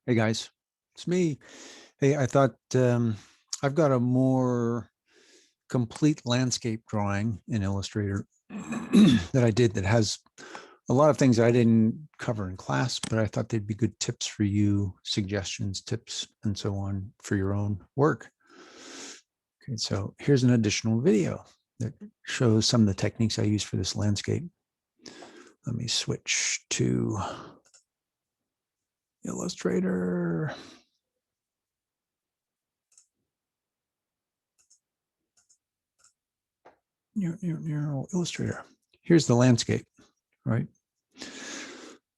Hey guys, it's me. Hey, I thought I've got a more complete landscape drawing in Illustrator that I did that has a lot of things I didn't cover in class, but I thought they'd be good tips for you, suggestions, tips, and so on for your own work. Okay, so here's an additional video that shows some of the techniques I use for this landscape. Let me switch to Illustrator. Illustrator. Here's the landscape, right?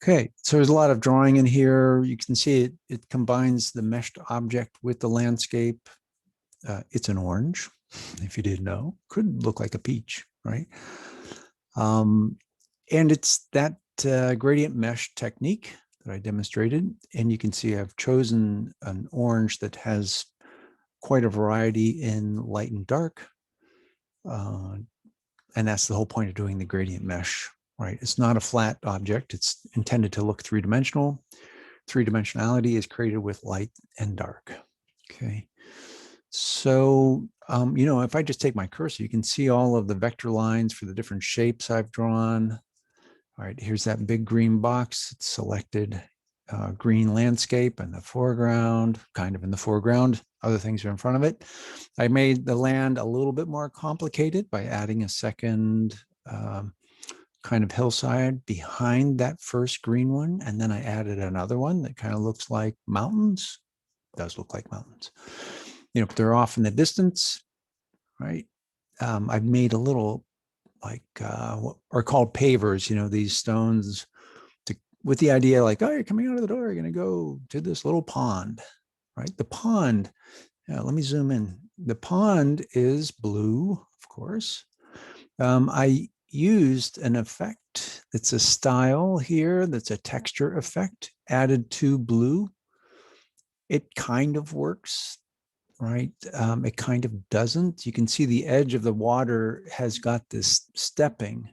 Okay, so there's a lot of drawing in here. You can see it combines the meshed object with the landscape. It's an orange, if you didn't know. Could look like a peach, right? And it's that gradient mesh technique that I demonstrated. And you can see I've chosen an orange that has quite a variety in light and dark. And that's the whole point of doing the gradient mesh, right? It's not a flat object. It's intended to look three-dimensional. Three-dimensionality is created with light and dark. Okay. So, if I just take my cursor, you can see all of the vector lines for the different shapes I've drawn. All right, here's that big green box. It's selected green landscape in the foreground, kind of in the foreground. Other things are in front of it. I made the land a little bit more complicated by adding a second kind of hillside behind that first green one. And then I added another one that kind of looks like mountains. It does look like mountains. But they're off in the distance, right? I've made a little like what are called pavers, these stones with the idea like, oh, you're coming out of the door, you're going to go to this little pond, right? The pond, let me zoom in. The pond is blue, of course. I used an effect. It's a style here that's a texture effect added to blue. It kind of works, right? It kind of doesn't. You can see the edge of the water has got this stepping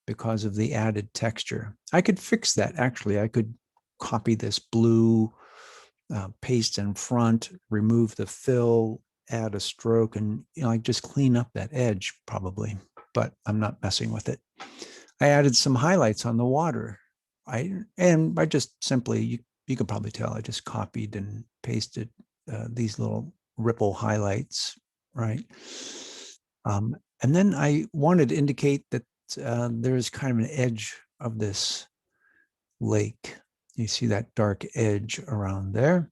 because of the added texture. I could fix that, actually. I could copy this blue, paste in front, remove the fill, add a stroke, and like just clean up that edge probably, but I'm not messing with it. I added some highlights on the water, right? And I just simply, you can probably tell, I just copied and pasted these little ripple highlights, right? And then I wanted to indicate that there's kind of an edge of this lake. You see that dark edge around there.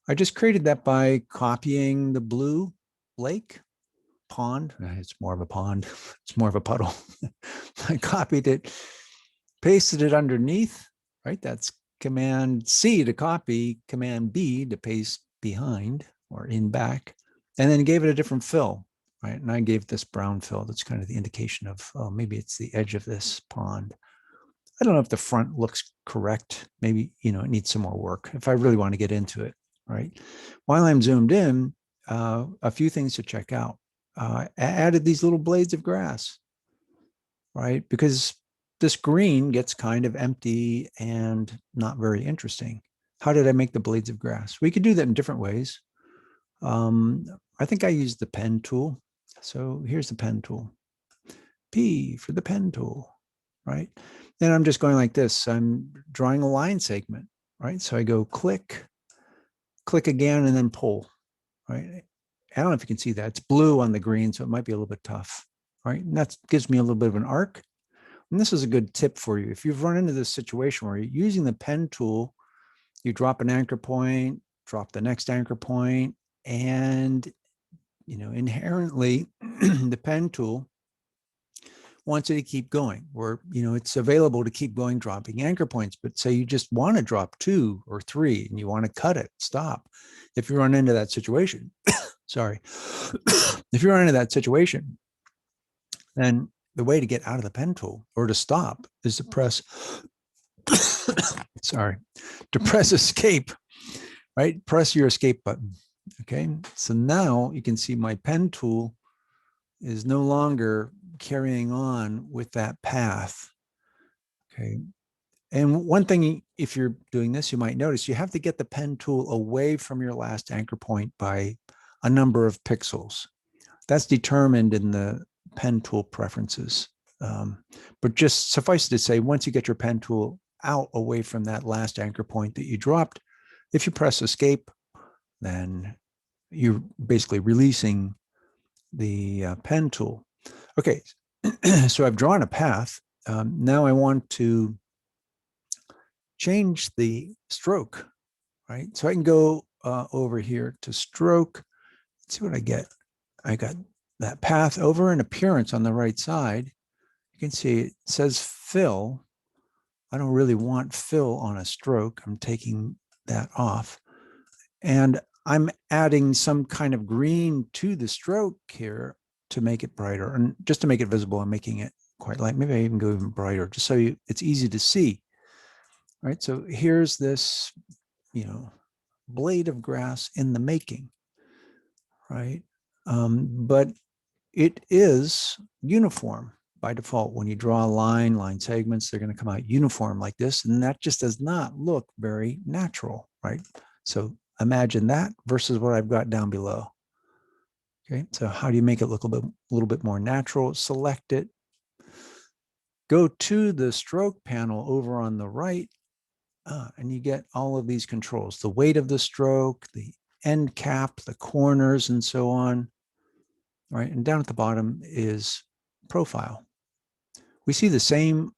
I just created that by copying the blue lake pond. It's more of a pond. It's more of a puddle. I copied it, pasted it underneath, right? That's Command C to copy, Command B to paste behind or in back, and then gave it a different fill, right? And I gave this brown fill. That's kind of the indication of, oh, maybe it's the edge of this pond. I don't know if the front looks correct. Maybe, it needs some more work if I really want to get into it, right? While I'm zoomed in, a few things to check out. I added these little blades of grass, right? Because this green gets kind of empty and not very interesting. How did I make the blades of grass? We could do that in different ways. I think I used the pen tool. So here's the pen tool. P for the pen tool, right? Then I'm just going like this. I'm drawing a line segment, right? So I go click, click again, and then pull, right? I don't know if you can see that. It's blue on the green, so it might be a little bit tough, right? And that gives me a little bit of an arc. And this is a good tip for you. If you've run into this situation where you're using the pen tool, you drop an anchor point, drop the next anchor point, and inherently the pen tool wants you to keep going, or it's available to keep going, dropping anchor points. But say you just want to drop 2 or 3 and you want to cut it, stop. If you run into that situation, sorry, if you run into that situation, then the way to get out of the pen tool or to stop is to press sorry, to press escape, right? Press your escape button. Okay, so now you can see my pen tool is no longer carrying on with that path. Okay, And one thing, if you're doing this, you might notice you have to get the pen tool away from your last anchor point by a number of pixels. That's determined in the pen tool preferences. But just suffice it to say, once you get your pen tool out away from that last anchor point that you dropped, if you press escape, then you're basically releasing the pen tool. Okay, so I've drawn a path. Now I want to change the stroke, right? So I can go over here to stroke. Let's see what I get. I got that path over in appearance on the right side. You can see it says fill. I don't really want fill on a stroke. I'm taking that off. And I'm adding some kind of green to the stroke here to make it brighter. And just to make it visible, I'm making it quite light. Maybe I even go even brighter, just so it's easy to see. All right, so here's this, blade of grass in the making, right? But it is uniform by default. When you draw a line segments, they're going to come out uniform like this, and that just does not look very natural, right? So imagine that versus what I've got down below. Okay, so how do you make it look a little bit more natural? Select it, go to the stroke panel over on the right, and you get all of these controls: the weight of the stroke, the end cap, the corners, and so on. Right, and down at the bottom is profile. We see the same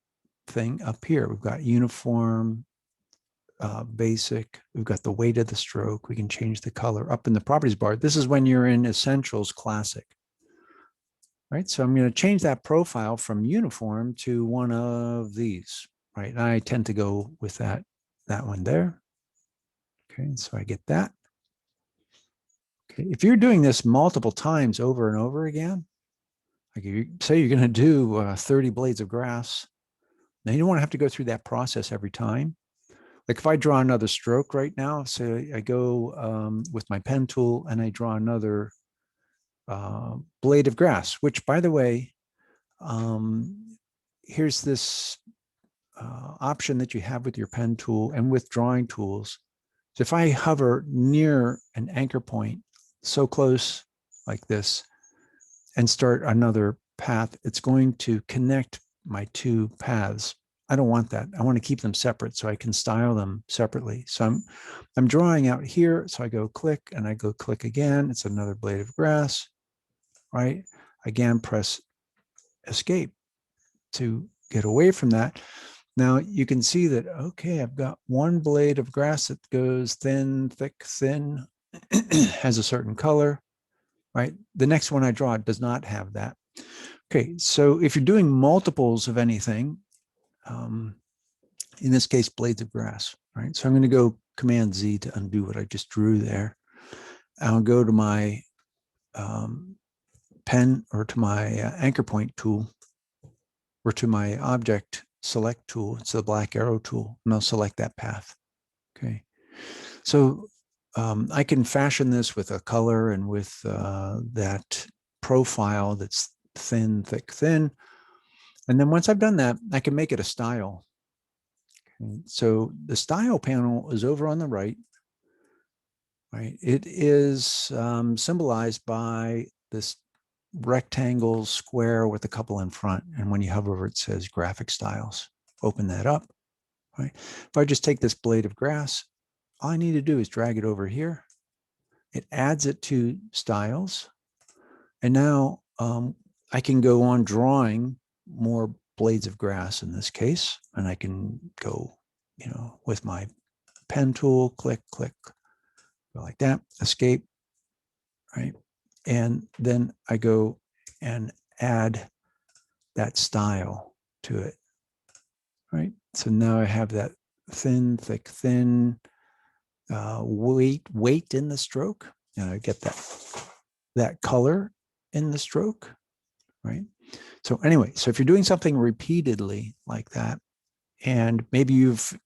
thing up here. We've got uniform, basic. We've got the weight of the stroke. We can change the color up in the properties bar. This is when you're in Essentials Classic. Right, so I'm going to change that profile from uniform to one of these. Right, and I tend to go with that one there. Okay, so I get that. Okay, if you're doing this multiple times over and over again, like you say you're going to do 30 blades of grass, now you don't want to have to go through that process every time. Like if I draw another stroke right now, so I go with my pen tool and I draw another blade of grass, which, by the way, here's this option that you have with your pen tool and with drawing tools. So if I hover near an anchor point, so close like this, and start another path, it's going to connect my two paths. I don't want that. I want to keep them separate so I can style them separately. So I'm drawing out here. So I go click and I go click again. It's another blade of grass, right? Again, press escape to get away from that. Now you can see that, okay, I've got one blade of grass that goes thin, thick, thin, has a certain color, right? The next one I draw does not have that. Okay, so if you're doing multiples of anything, in this case, blades of grass, right? So I'm going to go Command Z to undo what I just drew there. I'll go to my pen or to my anchor point tool or to my object select tool. It's the black arrow tool, and I'll select that path. Okay, so I can fashion this with a color and with that profile that's thin, thick, thin. And then once I've done that, I can make it a style. Okay. So the style panel is over on the right. Right. It is symbolized by this rectangle square with a couple in front. And when you hover over, it says graphic styles. Open that up. Right. If I just take this blade of grass, all I need to do is drag it over here. It adds it to styles. And now I can go on drawing more blades of grass in this case. And I can go, with my pen tool, click, click, go like that, escape, right? And then I go and add that style to it, right? So now I have that thin, thick, thin, weight in the stroke, and I get that color in the stroke, right? So anyway, so if you're doing something repeatedly like that, and maybe you've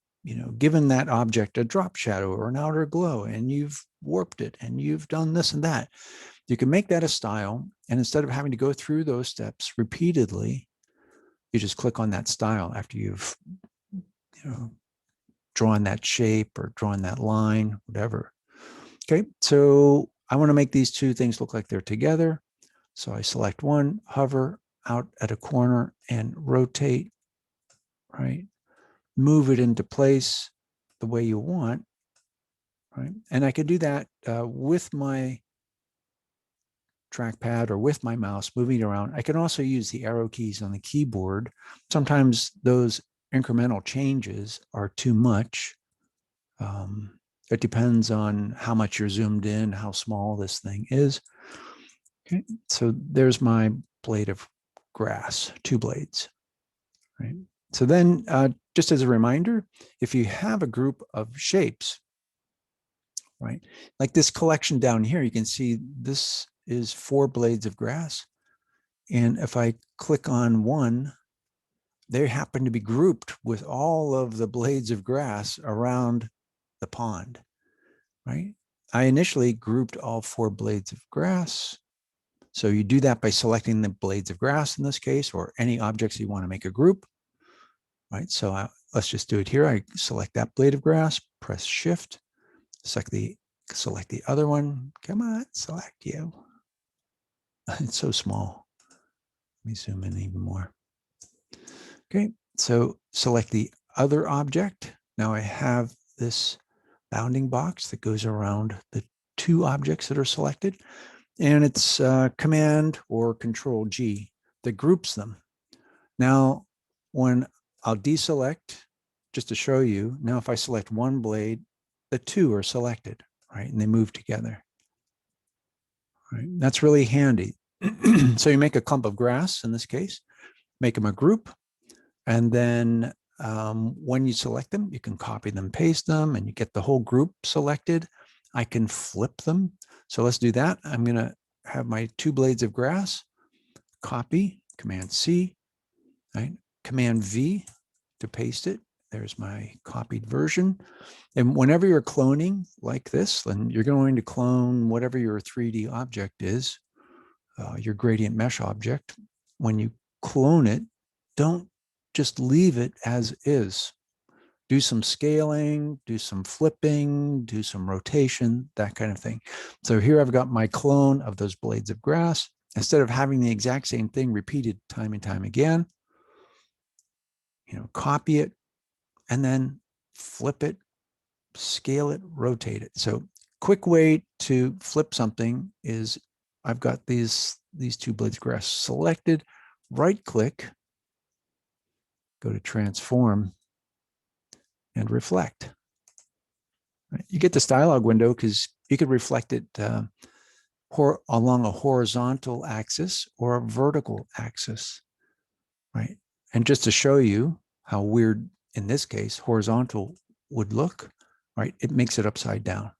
given that object a drop shadow or an outer glow, and you've warped it, and you've done this and that, you can make that a style. And instead of having to go through those steps repeatedly, you just click on that style after you've drawing that shape or drawing that line, whatever. Okay, so I want to make these two things look like they're together. So I select one, hover out at a corner and rotate, right? Move it into place the way you want, right? And I could do that with my trackpad or with my mouse moving it around. I can also use the arrow keys on the keyboard. Sometimes those incremental changes are too much. It depends on how much you're zoomed in, how small this thing is. Okay, so there's my blade of grass, 2 blades, right? So then just as a reminder, if you have a group of shapes, right, like this collection down here, you can see this is 4 blades of grass. And if I click on one, they happen to be grouped with all of the blades of grass around the pond, right? I initially grouped all 4 blades of grass. So you do that by selecting the blades of grass in this case, or any objects you want to make a group, right? So let's just do it here. I select that blade of grass, press Shift, select the other one. Come on, select you. It's so small. Let me zoom in even more. Okay, so select the other object. Now I have this bounding box that goes around the 2 objects that are selected, and it's Command or Control G that groups them. Now, when I'll deselect, just to show you, now if I select one blade, the 2 are selected, right? And they move together. Right? That's really handy. So you make a clump of grass in this case, make them a group, and then when you select them, you can copy them, paste them, and you get the whole group selected. I can flip them. So let's do that. I'm going to have my 2 blades of grass, copy, Command C, right? Command V to paste it. There's my copied version. And whenever you're cloning like this, then you're going to clone whatever your 3D object is, your gradient mesh object. When you clone it, don't just leave it as is. Do some scaling, do some flipping, do some rotation, that kind of thing. So here I've got my clone of those blades of grass. Instead of having the exact same thing repeated time and time again, copy it and then flip it, scale it, rotate it. So quick way to flip something is I've got these 2 blades of grass selected, right click, go to transform and reflect. Right? You get this dialog window because you could reflect it along a horizontal axis or a vertical axis, right? And just to show you how weird, in this case, horizontal would look, right? It makes it upside down,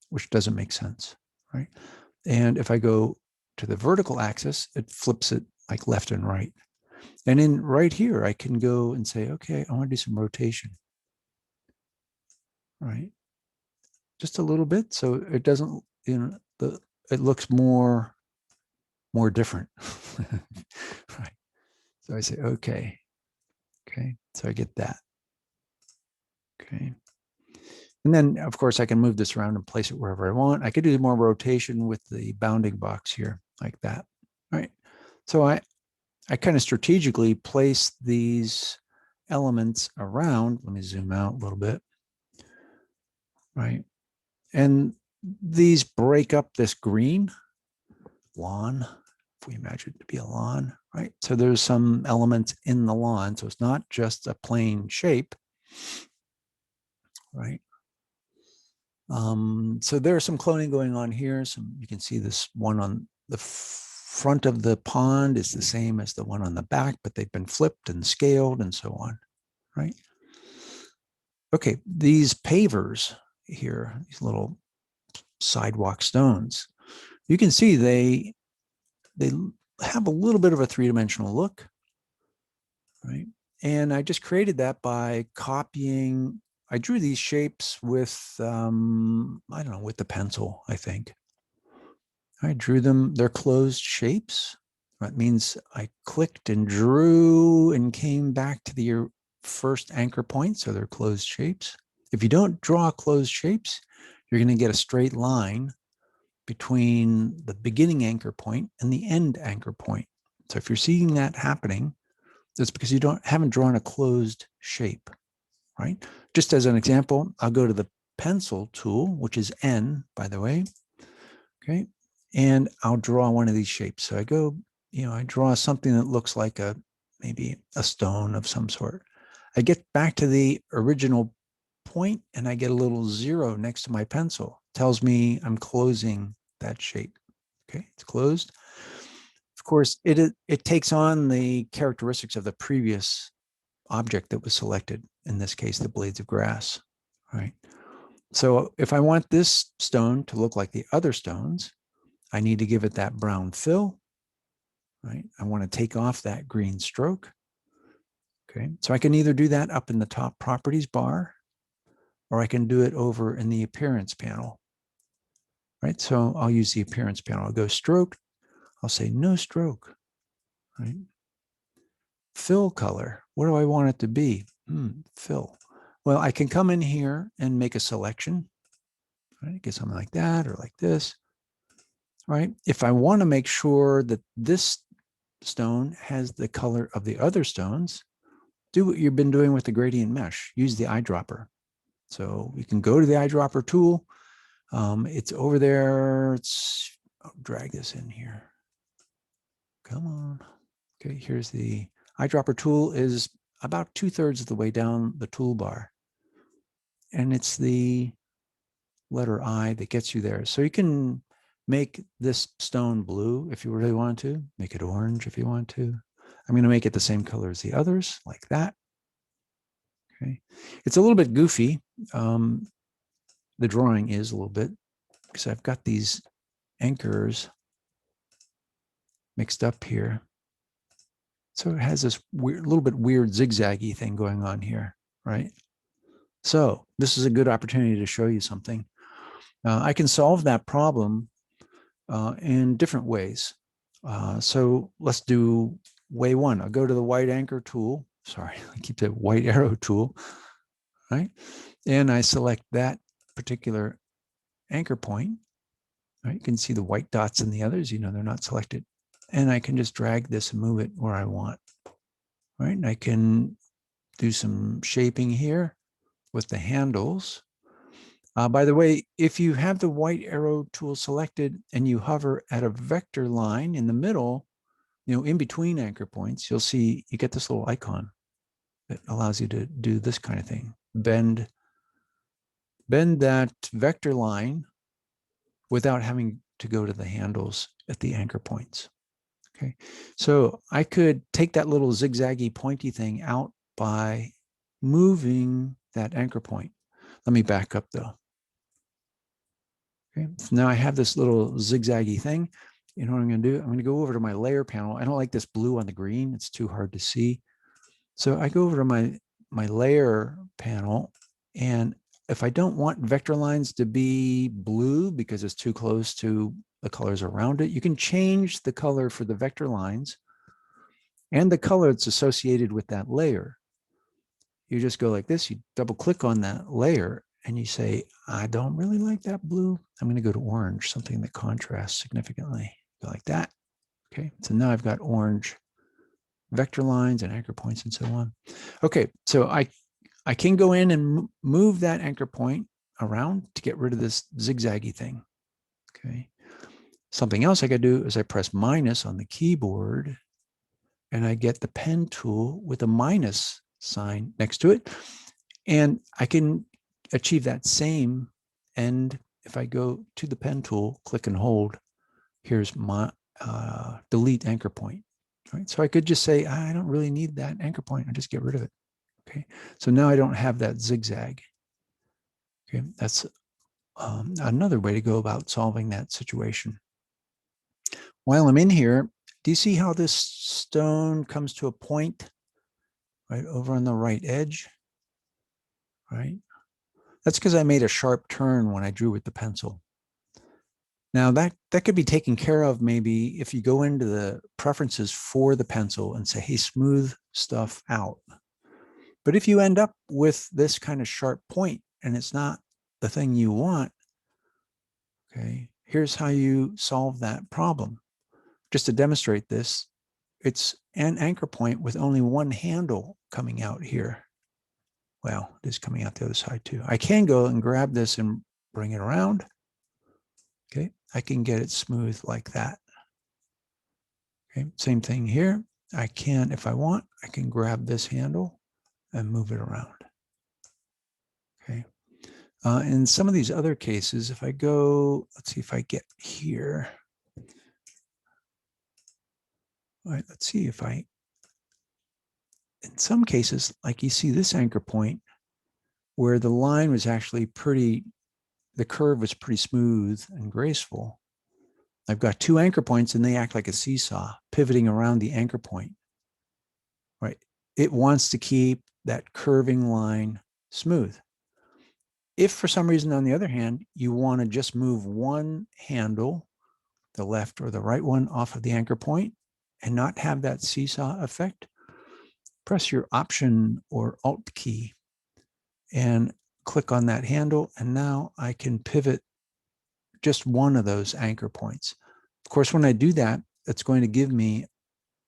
which doesn't make sense, right? And if I go to the vertical axis, it flips it like left and right. And in right here, I can go and say, okay, I want to do some rotation, right? Just a little bit. So it doesn't, it looks more different, right? So I say, okay. So I get that. Okay. And then, of course, I can move this around and place it wherever I want. I could do more rotation with the bounding box here, like that. All right. So I kind of strategically place these elements around. Let me zoom out a little bit. Right. And these break up this green lawn, if we imagine it to be a lawn, right? So there's some elements in the lawn. So it's not just a plain shape, right? So there's some cloning going on here. You can see this one on the front of the pond is the same as the one on the back, but they've been flipped and scaled and so on, right? Okay, these pavers here, these little sidewalk stones, you can see they have a little bit of a 3-dimensional look, right? And I just created that by copying. I drew these shapes with, I don't know, with the pencil, I think. I drew them, they're closed shapes. That means I clicked and drew and came back to the first anchor point, so they're closed shapes. If you don't draw closed shapes, you're going to get a straight line between the beginning anchor point and the end anchor point. So if you're seeing that happening, that's because you haven't drawn a closed shape, right? Just as an example, I'll go to the pencil tool, which is N, by the way, okay? And I'll draw one of these shapes. So I go, I draw something that looks like maybe a stone of some sort. I get back to the original point and I get a little 0 next to my pencil. Tells me I'm closing that shape. Okay, it's closed. Of course, it takes on the characteristics of the previous object that was selected, in this case, the blades of grass, right? So if I want this stone to look like the other stones, I need to give it that brown fill, right? I want to take off that green stroke. Okay, so I can either do that up in the top properties bar, or I can do it over in the appearance panel, right? So I'll use the appearance panel. I'll go stroke. I'll say no stroke, right? Fill color. What do I want it to be? Fill. Well, I can come in here and make a selection, right? Get something like that or like this, right? If I want to make sure that this stone has the color of the other stones, do what you've been doing with the gradient mesh. Use the eyedropper. So you can go to the eyedropper tool. It's over there. I'll drag this in here. Come on. Okay, here's the eyedropper tool is about 2/3 of the way down the toolbar. And it's the letter I that gets you there. So you can make this stone blue if you really want to, make it orange if you want to. I'm going to make it the same color as the others, like that. Okay, it's a little bit goofy. The drawing is a little bit, because I've got these anchors mixed up here. So it has this weird, little bit weird zigzaggy thing going on here, right? So this is a good opportunity to show you something. I can solve that problem in different ways. So let's do way one. I'll go to the white anchor tool. Sorry, I keep the white arrow tool, right? And I select that particular anchor point. Right? You can see the white dots in the others, they're not selected. And I can just drag this and move it where I want, right? And I can do some shaping here with the handles. By the way, if you have the white arrow tool selected and you hover at a vector line in the middle, in between anchor points, you'll see you get this little icon that allows you to do this kind of thing. Bend that vector line without having to go to the handles at the anchor points. Okay, so I could take that little zigzaggy pointy thing out by moving that anchor point. Let me back up though. Okay, so now I have this little zigzaggy thing. You know what I'm going to do? I'm going to go over to my layer panel. I don't like this blue on the green. It's too hard to see. So I go over to my layer panel, and if I don't want vector lines to be blue because it's too close to the colors around it, you can change the color for the vector lines and the color that's associated with that layer. You just go like this, you double click on that layer and you say, I don't really like that blue. I'm going to go to orange, something that contrasts significantly. Go like that. Okay, so now I've got orange vector lines and anchor points and so on. Okay, so I can go in and move that anchor point around to get rid of this zigzaggy thing. Okay, something else I got to do is I press minus on the keyboard and I get the pen tool with a minus sign next to it. And I can achieve that same end if I go to the pen tool, click and hold. Here's my delete anchor point. Right? So I could just say, I don't really need that anchor point. I just get rid of it. Okay, so now I don't have that zigzag. Okay, that's another way to go about solving that situation. While I'm in here, do you see how this stone comes to a point right over on the right edge? Right? That's because I made a sharp turn when I drew with the pencil. Now that could be taken care of maybe if you go into the preferences for the pencil and say, hey, smooth stuff out. But if you end up with this kind of sharp point and it's not the thing you want, okay, here's how you solve that problem. Just to demonstrate this, it's an anchor point with only one handle coming out here. Well, it is coming out the other side too. I can go and grab this and bring it around. Okay, I can get it smooth like that. Okay, same thing here. I can, if I want, I can grab this handle and move it around. Okay. In some of these other cases, if I go, let's see if I get here. All right, let's see if I, in some cases, like you see this anchor point where the line was actually pretty, the curve was pretty smooth and graceful. I've got two anchor points and they act like a seesaw pivoting around the anchor point, right? It wants to keep that curving line smooth. If for some reason, on the other hand, you want to just move one handle, the left or the right one, off of the anchor point and not have that seesaw effect, press your Option or Alt key and click on that handle. And now I can pivot just one of those anchor points. Of course, when I do that, it's going to give me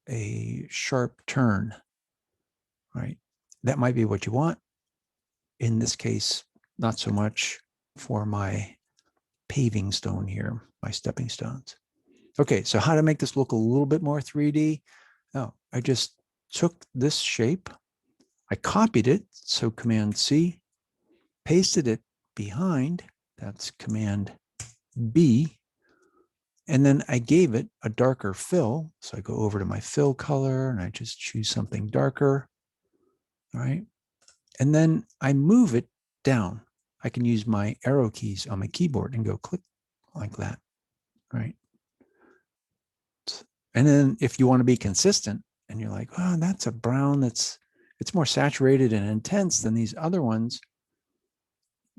a sharp turn, right? That might be what you want. In this case, not so much for my paving stone here, my stepping stones. Okay, so how to make this look a little bit more 3D? Oh, I just took this shape, I copied it, so Command C, pasted it behind, that's Command B, and then I gave it a darker fill. So I go over to my fill color and I just choose something darker, all right? And then I move it down. I can use my arrow keys on my keyboard and go click like that, right? And then if you want to be consistent and you're like, oh, that's a brown it's more saturated and intense than these other ones,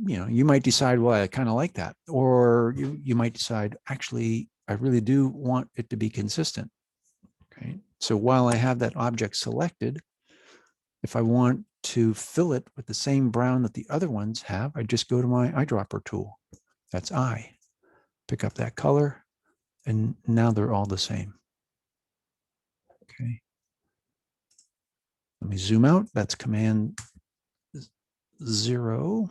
you know, you might decide, well, I kind of like that. Or you might decide, actually, I really do want it to be consistent. Okay. So while I have that object selected, if I want to fill it with the same brown that the other ones have, I just go to my eyedropper tool. That's I. Pick up that color, and now they're all the same. Okay. Let me zoom out. That's Command 0.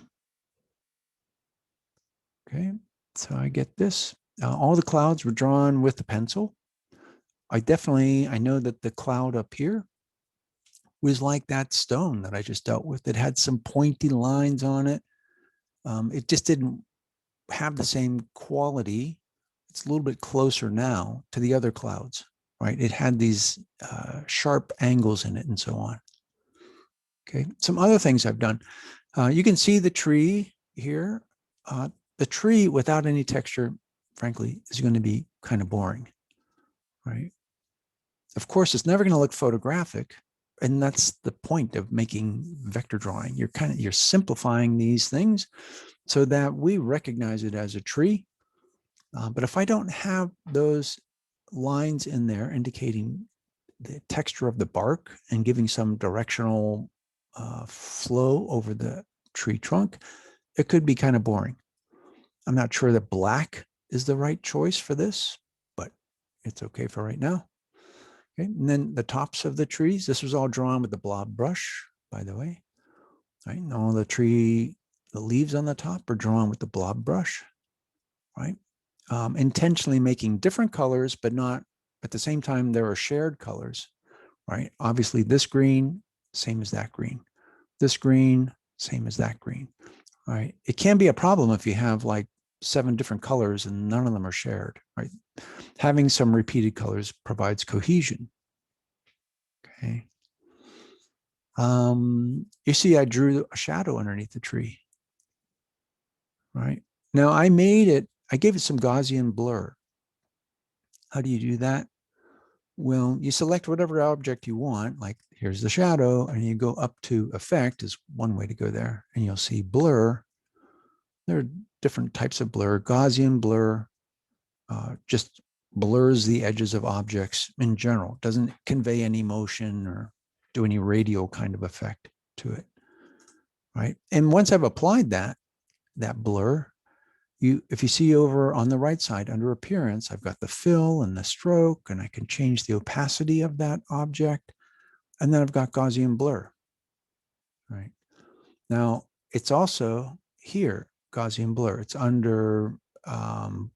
Okay. So I get this. All the clouds were drawn with the pencil. I know that the cloud up here was like that stone that I just dealt with. It had some pointy lines on it. It just didn't have the same quality. It's a little bit closer now to the other clouds, right? It had these sharp angles in it and so on. Okay, some other things I've done. You can see the tree here. The tree without any texture, frankly, is going to be kind of boring, right? Of course, it's never going to look photographic. And that's the point of making vector drawing. You're simplifying these things so that we recognize it as a tree. But if I don't have those lines in there indicating the texture of the bark and giving some directional flow over the tree trunk, it could be kind of boring. I'm not sure that black is the right choice for this, but it's okay for right now. Okay, and then the tops of the trees, this was all drawn with the blob brush, by the way. Right, and all the leaves on the top are drawn with the blob brush, right? Intentionally making different colors, but not at the same time, there are shared colors, right? Obviously this green, same as that green. This green, same as that green, right? It can be a problem if you have like 7 different colors and none of them are shared, right? Having some repeated colors provides cohesion. Okay. You see, I drew a shadow underneath the tree, right? Now I gave it some Gaussian blur. How do you do that? Well, you select whatever object you want, like here's the shadow, and you go up to effect is one way to go there, and you'll see blur. There are different types of blur. Gaussian blur just blurs the edges of objects in general. It doesn't convey any motion or do any radial kind of effect. to it, right? And once I've applied that blur, if you see over on the right side under appearance, I've got the fill and the stroke, and I can change the opacity of that object. And then I've got Gaussian blur, right? Now it's also here, Gaussian blur. It's under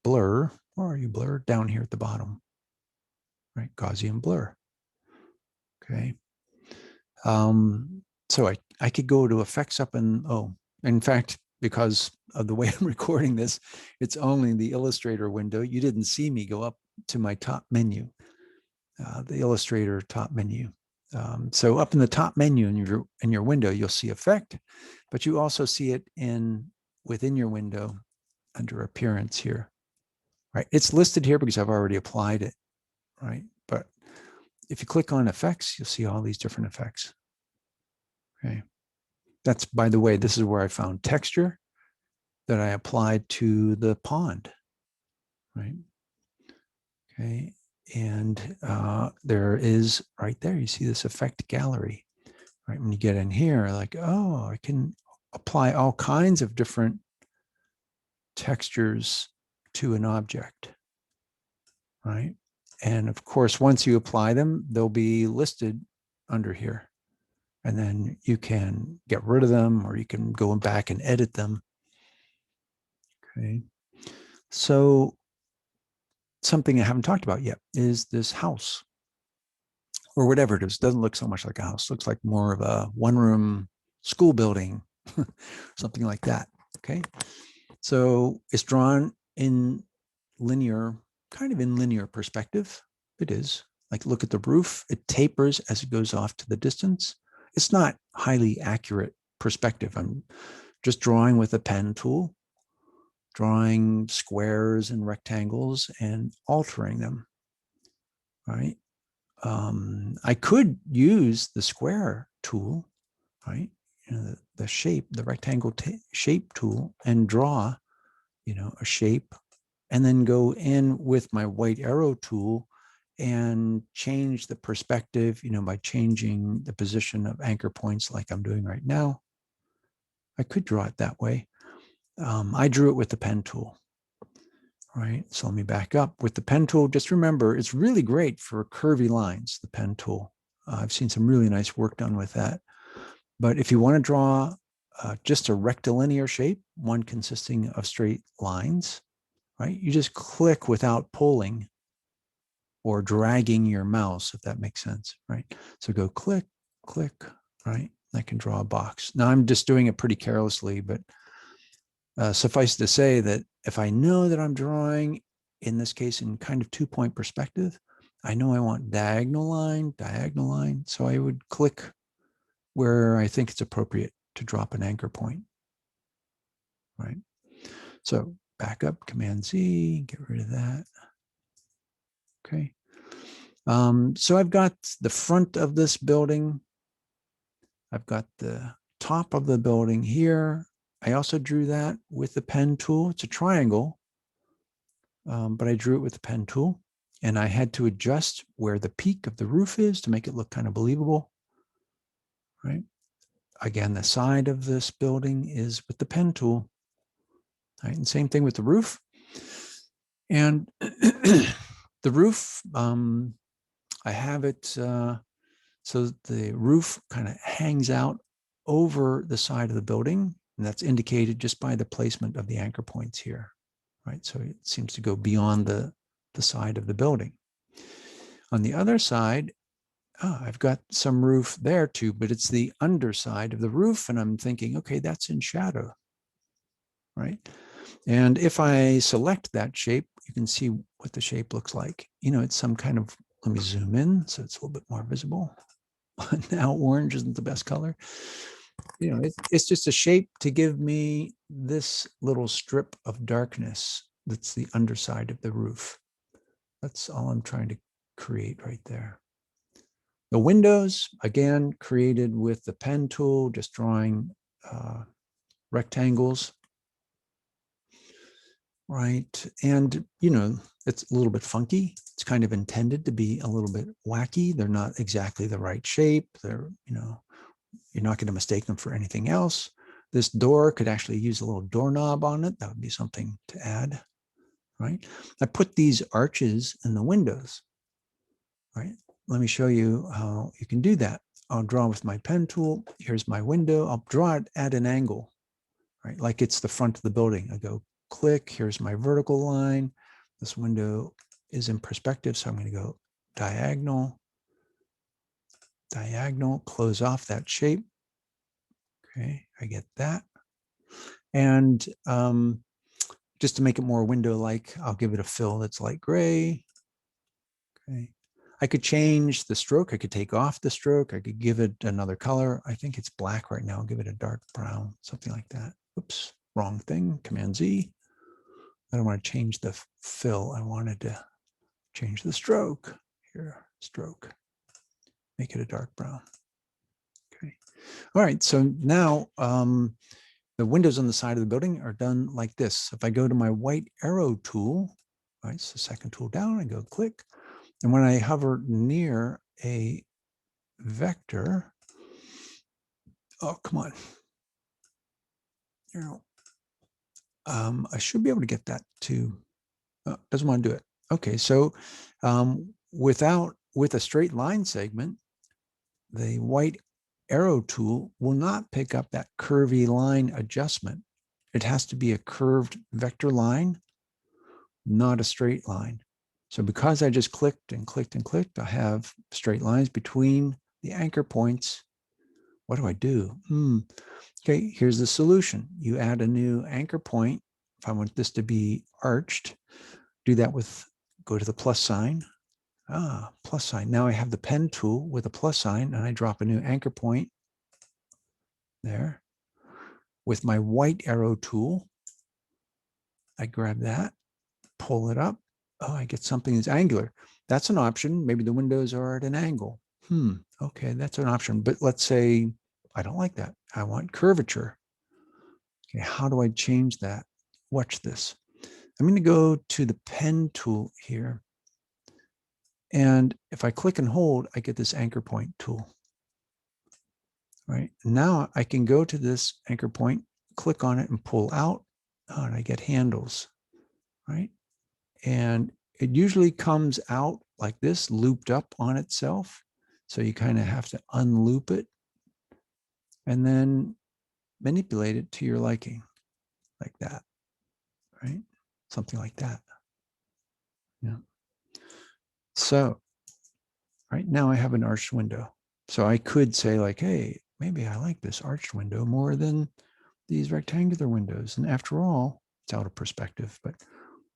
blur. Where are you, blur? Down here at the bottom, right? Gaussian blur. Okay. So I could go to effects up and, in fact, because of the way I'm recording this, it's only the Illustrator window. You didn't see me go up to my top menu, the Illustrator top menu. So up in the top menu in your window, you'll see effect, but you also see it within your window under appearance here, right? It's listed here because I've already applied it, right? But if you click on effects, you'll see all these different effects. Okay. That's, by the way, this is where I found texture that I applied to the pond, right? Okay. And there is right there, you see this effect gallery, right? When you get in here, like, oh, I can apply all kinds of different textures to an object, right? And of course, once you apply them, they'll be listed under here. And then you can get rid of them, or you can go back and edit them. Okay. So something I haven't talked about yet is this house, or whatever it is. It doesn't look so much like a house. It looks like more of a one-room school building, something like that. Okay. So it's drawn in linear, kind of in linear perspective. It is. Like, look at the roof. It tapers as it goes off to the distance. It's not highly accurate perspective. I'm just drawing with a pen tool, drawing squares and rectangles and altering them, right? I could use the square tool, right? The shape, the rectangle shape tool, and draw, a shape, and then go in with my white arrow tool and change the perspective, by changing the position of anchor points like I'm doing right now. I could draw it that way. I drew it with the pen tool. Right, so let me back up with the pen tool. Just remember, it's really great for curvy lines, the pen tool. I've seen some really nice work done with that. But if you want to draw just a rectilinear shape, one consisting of straight lines, right, you just click without pulling or dragging your mouse, if that makes sense, right? So go click, click, right? I can draw a box. Now I'm just doing it pretty carelessly, but suffice to say that if I know that I'm drawing, in this case, in kind of 2-point perspective, I know I want diagonal line. So I would click where I think it's appropriate to drop an anchor point, right? So back up, Command Z, get rid of that. Okay. So I've got the front of this building. I've got the top of the building here. I also drew that with the pen tool. It's a triangle, but I drew it with the pen tool, and I had to adjust where the peak of the roof is to make it look kind of believable, right? Again, the side of this building is with the pen tool, right? And same thing with the roof. And the roof, I have it so the roof kind of hangs out over the side of the building, and that's indicated just by the placement of the anchor points here, right? So it seems to go beyond the side of the building. On the other side, I've got some roof there too, but it's the underside of the roof, and I'm thinking, okay, that's in shadow, right? And if I select that shape, you can see what the shape looks like. It's some kind of, let me zoom in so it's a little bit more visible. Now orange isn't the best color. It's just a shape to give me this little strip of darkness that's the underside of the roof. That's all I'm trying to create right there. The windows, again, created with the pen tool, just drawing rectangles, right? And, it's a little bit funky. It's kind of intended to be a little bit wacky. They're not exactly the right shape. They're, You're not going to mistake them for anything else. This door could actually use a little doorknob on it. That would be something to add, right? I put these arches in the windows, right? Let me show you how you can do that. I'll draw with my pen tool. Here's my window. I'll draw it at an angle, right? Like it's the front of the building. I go click, here's my vertical line. This window is in perspective, so I'm going to go diagonal, diagonal, close off that shape. Okay, I get that. And just to make it more window-like, I'll give it a fill that's light gray. Okay. I could change the stroke. I could take off the stroke. I could give it another color. I think it's black right now. I'll give it a dark brown, something like that. Oops, wrong thing. Command Z. I don't want to change the fill. I wanted to change the stroke. Here, stroke. Make it a dark brown. Okay. All right. So now the windows on the side of the building are done like this. If I go to my white arrow tool, right, it's the second tool down, I go click. And when I hover near a vector, oh, come on. Arrow. I should be able to get that to, doesn't want to do it. Okay, so with a straight line segment, the white arrow tool will not pick up that curvy line adjustment. It has to be a curved vector line, not a straight line. So because I just clicked and clicked and clicked, I have straight lines between the anchor points. What do I do? Okay, here's the solution. You add a new anchor point. If I want this to be arched, do that with, go to the plus sign. Plus sign. Now I have the pen tool with a plus sign, and I drop a new anchor point there. With my white arrow tool, I grab that, pull it up. Oh, I get something that's angular. That's an option. Maybe the windows are at an angle. Okay, that's an option. But let's say I don't like that. I want curvature. Okay, how do I change that? Watch this. I'm going to go to the pen tool here. And if I click and hold, I get this anchor point tool. Right now I can go to this anchor point, click on it and pull out. Oh, and I get handles, right? And it usually comes out like this, looped up on itself. So you kind of have to unloop it and then manipulate it to your liking, like that, right? Something like that. Yeah. So right now I have an arched window. So I could say like, hey, maybe I like this arched window more than these rectangular windows. And after all, it's out of perspective, but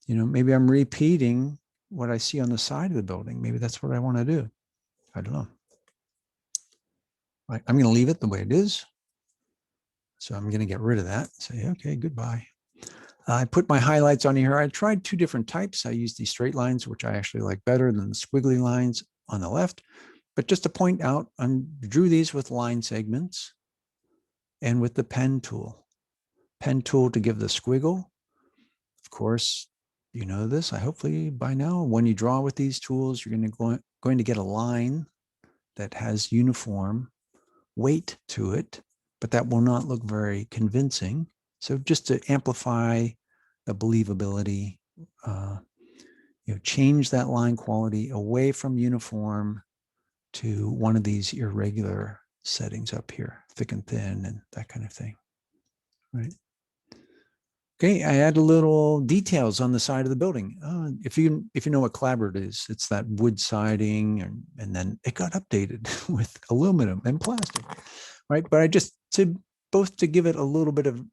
maybe I'm repeating what I see on the side of the building. Maybe that's what I want to do. I don't know. I'm going to leave it the way it is. So I'm going to get rid of that. Say, okay, goodbye. I put my highlights on here. I tried two different types. I used these straight lines, which I actually like better than the squiggly lines on the left. But just to point out, I drew these with line segments and with the pen tool. Pen tool to give the squiggle. Of course, you know this, hopefully by now. When you draw with these tools, you're going to get a line that has uniform weight to it, but that will not look very convincing. So just to amplify the believability, change that line quality away from uniform to one of these irregular settings up here, thick and thin and that kind of thing, right? Okay, I add a little details on the side of the building. If you know what clapboard is, it's that wood siding, and then it got updated with aluminum and plastic, right? But I just both to give it a little bit of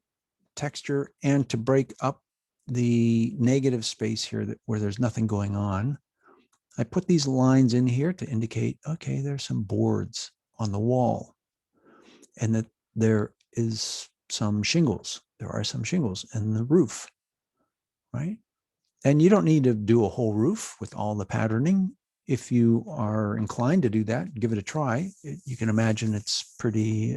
texture and to break up the negative space here where there's nothing going on. I put these lines in here to indicate, okay, there's some boards on the wall, and that there is some shingles. There are some shingles in the roof, right? And you don't need to do a whole roof with all the patterning. If you are inclined to do that, give it a try. You can imagine it's pretty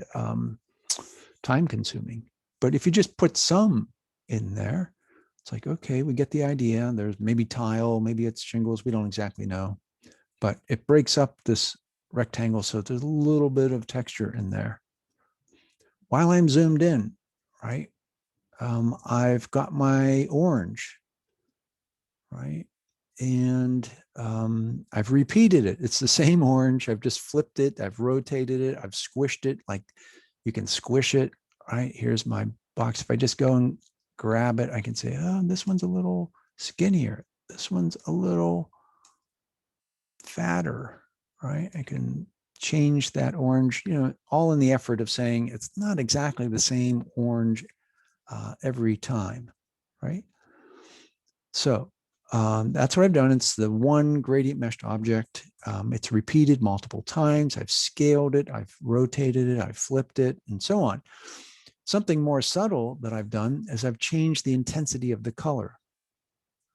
time consuming. But if you just put some in there, it's like, okay, we get the idea. There's maybe tile, maybe it's shingles. We don't exactly know. But it breaks up this rectangle so there's a little bit of texture in there. while I'm zoomed in, right, I've got my orange, right? And I've repeated it. It's the same orange. I've just flipped it. I've rotated it. I've squished it. Like you can squish it, right? Here's my box. If I just go and grab it, I can say, oh, this one's a little skinnier. This one's a little fatter, right? I can change that orange, all in the effort of saying it's not exactly the same orange every time, right? So that's what I've done. It's the one gradient meshed object. It's repeated multiple times. I've scaled it, I've rotated it, I've flipped it, and so on. Something more subtle that I've done is I've changed the intensity of the color,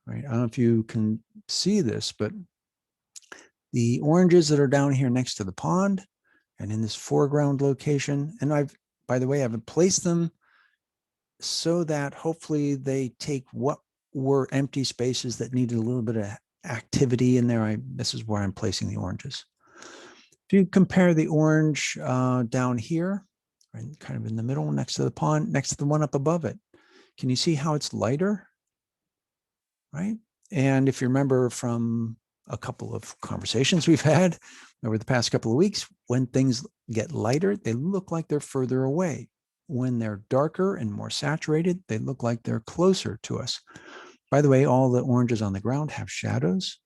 right? I don't know if you can see this, but the oranges that are down here next to the pond and in this foreground location, and by the way, I've placed them so that hopefully they take what were empty spaces that needed a little bit of activity in there. This is where I'm placing the oranges. If you compare the orange down here, right, kind of in the middle next to the pond, next to the one up above it, can you see how it's lighter, right? And if you remember from a couple of conversations we've had over the past couple of weeks, when things get lighter, they look like they're further away. When they're darker and more saturated, they look like they're closer to us. By the way, all the oranges on the ground have shadows,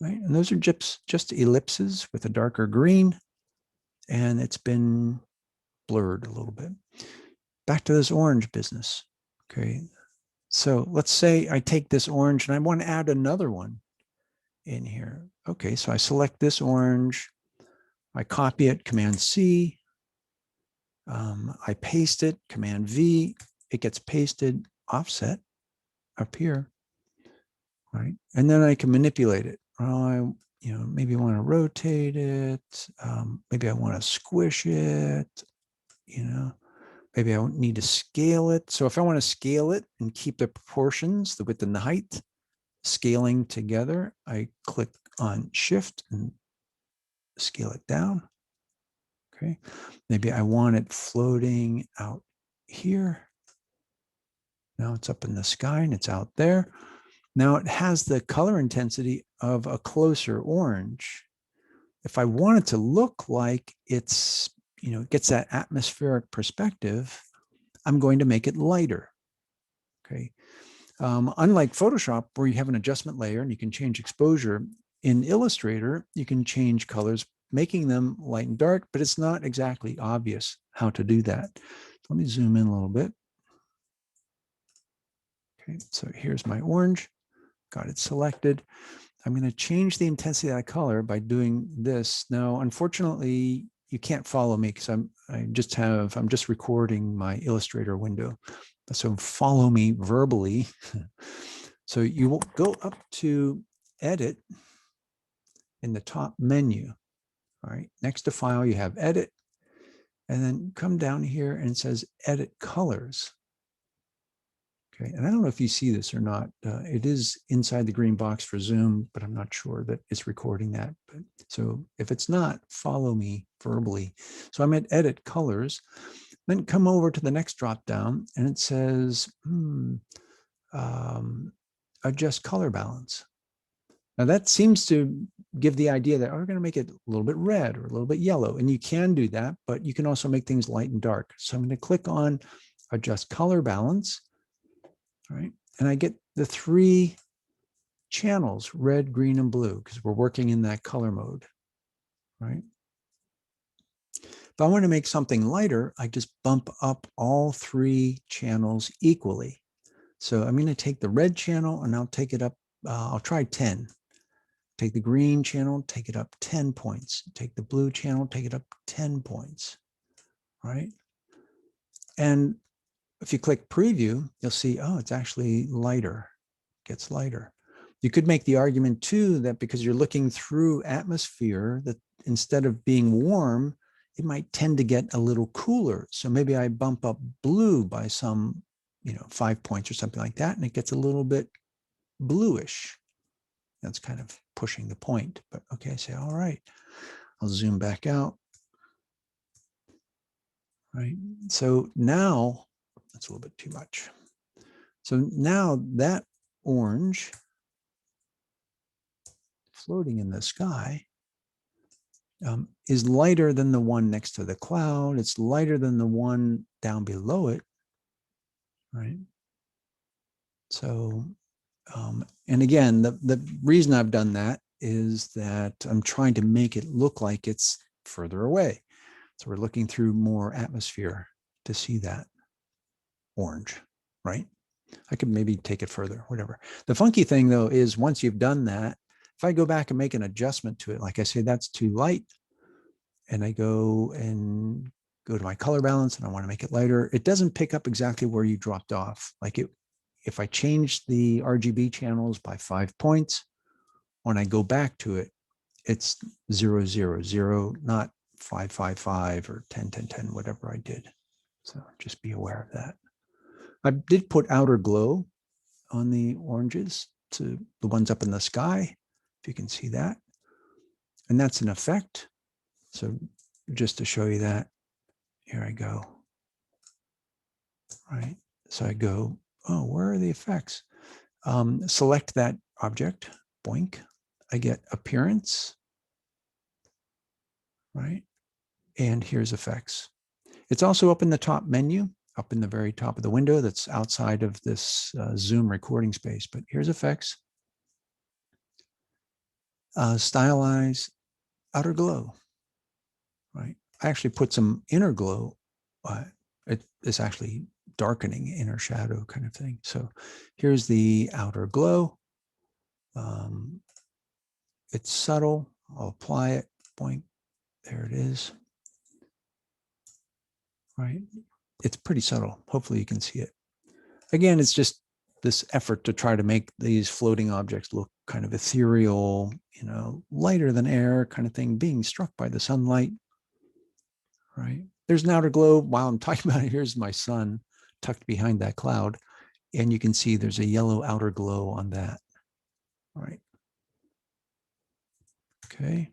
right? And those are just ellipses with a darker green, and it's been blurred a little bit. Back to this orange business, okay? So let's say I take this orange and I want to add another one in here. Okay, so I select this orange, I copy it, Command C, I paste it, Command V, it gets pasted, offset up here, right? And then I can manipulate it. I maybe I want to rotate it, maybe I want to squish it, maybe I need to scale it. So if I want to scale it and keep the proportions, the width and the height, scaling together, I click on Shift and scale it down. Okay, maybe I want it floating out here. Now it's up in the sky and it's out there. Now it has the color intensity of a closer orange. If I want it to look like it's, it gets that atmospheric perspective, I'm going to make it lighter. Okay. Unlike Photoshop, where you have an adjustment layer and you can change exposure, in Illustrator, you can change colors, making them light and dark, but it's not exactly obvious how to do that. Let me zoom in a little bit. Okay, so here's my orange, got it selected. I'm going to change the intensity of that color by doing this. Now, unfortunately, you can't follow me because I'm just recording my Illustrator window. So follow me verbally. So you will go up to Edit in the top menu. All right, next to File, you have Edit, and then come down here and it says Edit Colors. Okay, and I don't know if you see this or not. It is inside the green box for Zoom, but I'm not sure that it's recording that. But so if it's not, follow me verbally. So I'm at Edit Colors, then come over to the next drop down, and it says Adjust Color Balance. Now that seems to give the idea that we're going to make it a little bit red or a little bit yellow, and you can do that, but you can also make things light and dark. So I'm going to click on Adjust Color Balance. All right, and I get the 3 channels, red, green, and blue, because we're working in that color mode, right? If I want to make something lighter, I just bump up all 3 channels equally. So I'm going to take the red channel and I'll take it up, I'll try 10. Take the green channel, take it up 10 points. Take the blue channel, take it up 10 points, right? And if you click preview, you'll see, oh, it's actually lighter, gets lighter. You could make the argument too that because you're looking through atmosphere, that instead of being warm, it might tend to get a little cooler. So maybe I bump up blue by some, 5 points or something like that, and it gets a little bit bluish. That's kind of pushing the point, but okay, say, all right, I'll zoom back out. right? So now, that's a little bit too much. So now that orange floating in the sky is lighter than the one next to the cloud. It's lighter than the one down below it, right? So, and again, the reason I've done that is that I'm trying to make it look like it's further away. So we're looking through more atmosphere to see that orange, right? I could maybe take it further, whatever. The funky thing though is once you've done that, if I go back and make an adjustment to it, like I say, that's too light, and I go to my color balance and I want to make it lighter, it doesn't pick up exactly where you dropped off. Like if I change the RGB channels by 5 points, when I go back to it, it's 0, 0, 0, not 5, 5, 5 or 10, 10, 10, whatever I did. So just be aware of that. I did put outer glow on the oranges to the ones up in the sky, if you can see that. And that's an effect. So just to show you that, here I go. Right. So I go, oh, where are the effects? Select that object, boink. I get appearance, right? And here's effects. It's also up in the top menu, up in the very top of the window that's outside of this Zoom recording space. But here's effects. Stylize, outer glow, right? I actually put some inner glow. It's actually darkening, inner shadow kind of thing. So here's the outer glow. It's subtle. I'll apply it. Boink. There it is. Right. It's pretty subtle. Hopefully you can see it. Again, it's just this effort to try to make these floating objects look kind of ethereal, lighter than air kind of thing, being struck by the sunlight. Right. There's an outer glow. While I'm talking about it, here's my sun tucked behind that cloud. And you can see there's a yellow outer glow on that. Right. Okay.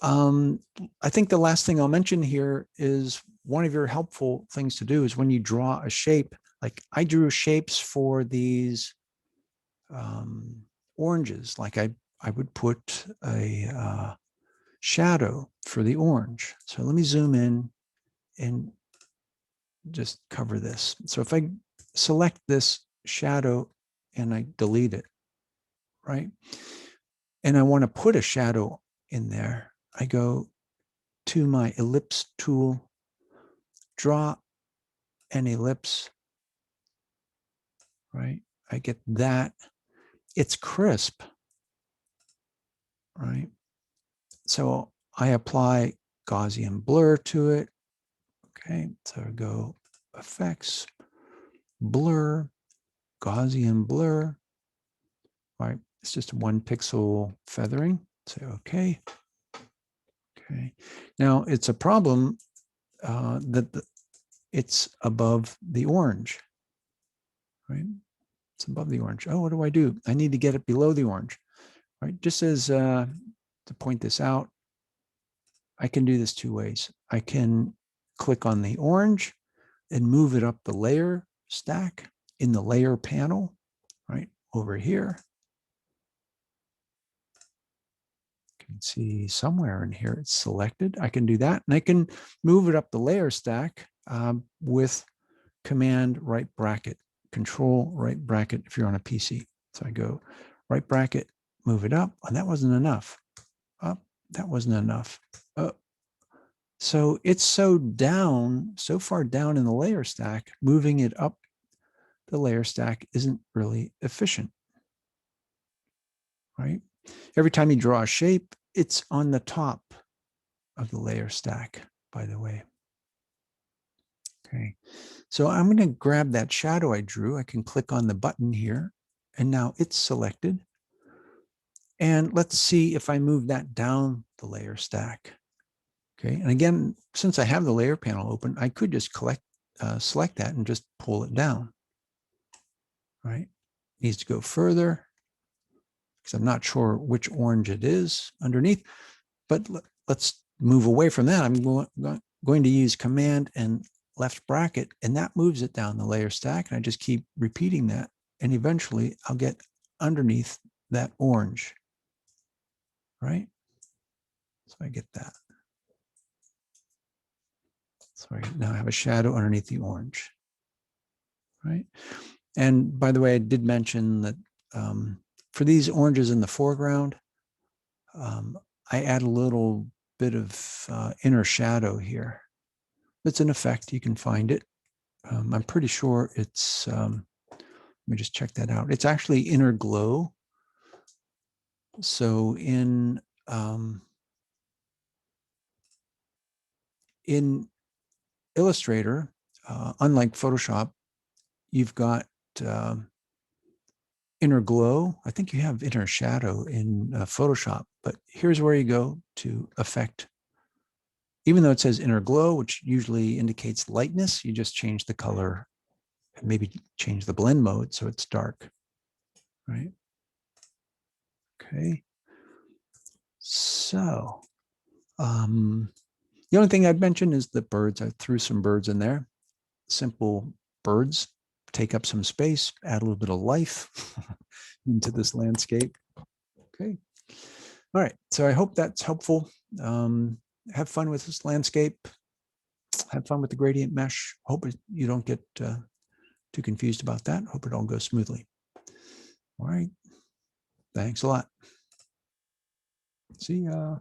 I think the last thing I'll mention here is one of your helpful things to do is when you draw a shape, like I drew shapes for these oranges, like I would put a shadow for the orange. So let me zoom in and just cover this. So if I select this shadow and I delete it, right? And I want to put a shadow in there, I go to my ellipse tool, draw an ellipse, right? I get that. It's crisp, right? So I apply Gaussian blur to it. Okay, so I go effects, blur, Gaussian blur, right? It's just 1 pixel feathering. Say okay. Okay. Now it's a problem that it's above the orange, right? It's above the orange. Oh, what do? I need to get it below the orange, right? Just as to point this out, I can do this 2 ways. I can click on the orange and move it up the layer stack in the layer panel, right over here. You can see somewhere in here it's selected. I can do that, and I can move it up the layer stack with Command right bracket, Control right bracket if you're on a PC. So I go right bracket, move it up, and that wasn't enough. Up, that wasn't enough. So it's so far down in the layer stack, moving it up the layer stack isn't really efficient, right? Every time you draw a shape, it's on the top of the layer stack, by the way. Okay, so I'm going to grab that shadow I drew. I can click on the button here, and now it's selected. And let's see if I move that down the layer stack. Okay, and again, since I have the layer panel open, I could just select that and just pull it down. Right, needs to go further because I'm not sure which orange it is underneath. But let's move away from that. I'm going to use Command and left bracket, and that moves it down the layer stack. And I just keep repeating that. And eventually I'll get underneath that orange, right? So I get that. So now I have a shadow underneath the orange, right? And by the way, I did mention that for these oranges in the foreground, I add a little bit of inner shadow here. It's an effect. You can find it. I'm pretty sure it's, let me just check that out. It's actually inner glow. So in Illustrator, unlike Photoshop, you've got inner glow. I think you have inner shadow in Photoshop, but here's where you go to effect. Even though it says inner glow, which usually indicates lightness, you just change the color and maybe change the blend mode so it's dark, right? Okay. So the only thing I'd mention is the birds. I threw some birds in there. Simple birds take up some space, add a little bit of life into this landscape. Okay. All right. So I hope that's helpful. Have fun with this landscape. Have fun with the gradient mesh. Hope you don't get too confused about that. Hope it all goes smoothly. All right. Thanks a lot. See ya.